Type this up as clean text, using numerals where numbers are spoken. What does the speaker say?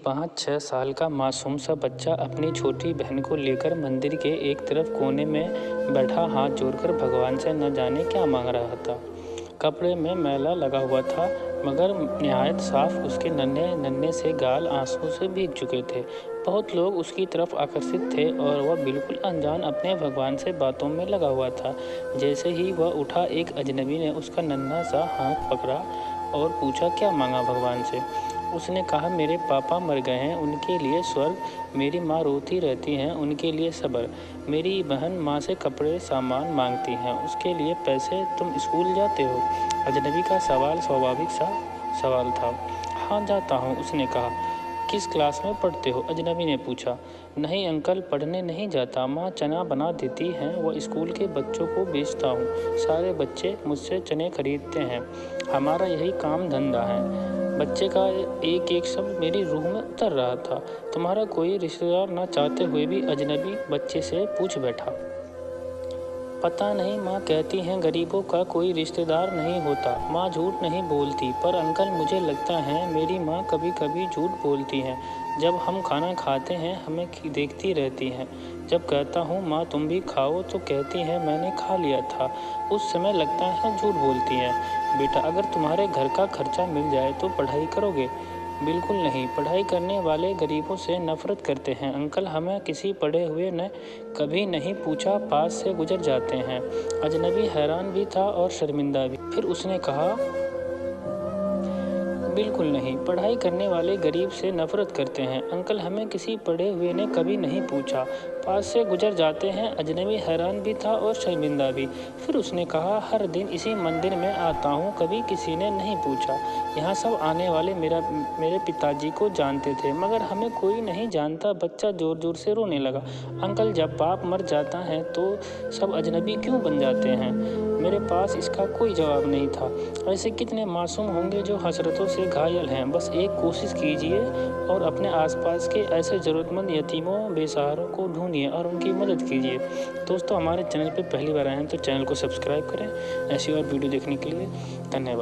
एक 5-6 साल का मासूम सा बच्चा अपनी छोटी बहन को लेकर मंदिर के एक तरफ कोने में बैठा हाथ जोड़कर भगवान से न जाने क्या मांग रहा था। कपड़े में मैला लगा हुआ था, मगर निहायत साफ उसके नन्हे नन्हे से गाल आंसू से भीग चुके थे। बहुत लोग उसकी तरफ आकर्षित थे और वह बिल्कुल अनजान अपने भगवान से बातों में लगा हुआ था। जैसे ही वह उठा, एक अजनबी ने उसका नन्हा सा हाथ पकड़ा और पूछा, क्या मांगा भगवान से। उसने कहा, मेरे पापा मर गए हैं, उनके लिए स्वर्ग, मेरी माँ रोती रहती हैं, उनके लिए सब्र, मेरी बहन माँ से कपड़े सामान मांगती हैं, उसके लिए पैसे, तुम स्कूल जाते हो। अजनबी का सवाल स्वाभाविक सा सवाल था। हाँ जाता हूँ, उसने कहा। किस क्लास में पढ़ते हो? अजनबी ने पूछा। नहीं अंकल, पढ़ने नहीं जाता, माँ चना बना देती हैं, वह स्कूल के बच्चों को बेचता हूँ, सारे बच्चे मुझसे चने खरीदते हैं, हमारा यही काम धंधा है। बच्चे का एक एक शब्द मेरी रूह में उतर रहा था। तुम्हारा कोई रिश्तेदार ना चाहते हुए भी अजनबी बच्चे से पूछ बैठा। पता नहीं, माँ कहती हैं गरीबों का कोई रिश्तेदार नहीं होता। माँ झूठ नहीं बोलती, पर अंकल मुझे लगता है मेरी माँ कभी कभी झूठ बोलती हैं। जब हम खाना खाते हैं हमें देखती रहती हैं। जब कहता हूँ माँ तुम भी खाओ तो कहती हैं मैंने खा लिया था। उस समय लगता है झूठ बोलती हैं। बेटा, अगर तुम्हारे घर का खर्चा मिल जाए तो पढ़ाई करोगे? बिल्कुल नहीं, पढ़ाई करने वाले गरीबों से नफरत करते हैं अंकल, हमें किसी पढ़े हुए ने कभी नहीं पूछा, पास से गुजर जाते हैं। अजनबी हैरान भी था और शर्मिंदा भी। फिर उसने कहा, बिल्कुल नहीं, पढ़ाई करने वाले गरीब से नफरत करते हैं अंकल, हमें किसी पढ़े हुए ने कभी नहीं पूछा, पास से गुजर जाते हैं। अजनबी हैरान भी था और शर्मिंदा भी। फिर उसने कहा, हर दिन इसी मंदिर में आता हूँ, कभी किसी ने नहीं पूछा। यहाँ सब आने वाले मेरे पिताजी को जानते थे, मगर हमें कोई नहीं जानता। बच्चा जोर जोर से रोने लगा। अंकल, जब बाप मर जाता है तो सब अजनबी क्यों बन जाते हैं? मेरे पास इसका कोई जवाब नहीं था। ऐसे कितने मासूम होंगे जो हसरतों से घायल हैं। बस एक कोशिश कीजिए और अपने आसपास के ऐसे ज़रूरतमंद यतीमों, बेसहारों को ढूंढिए और उनकी मदद कीजिए। दोस्तों, हमारे चैनल पर पहली बार आए हैं तो चैनल को सब्सक्राइब करें। ऐसी और वीडियो देखने के लिए धन्यवाद।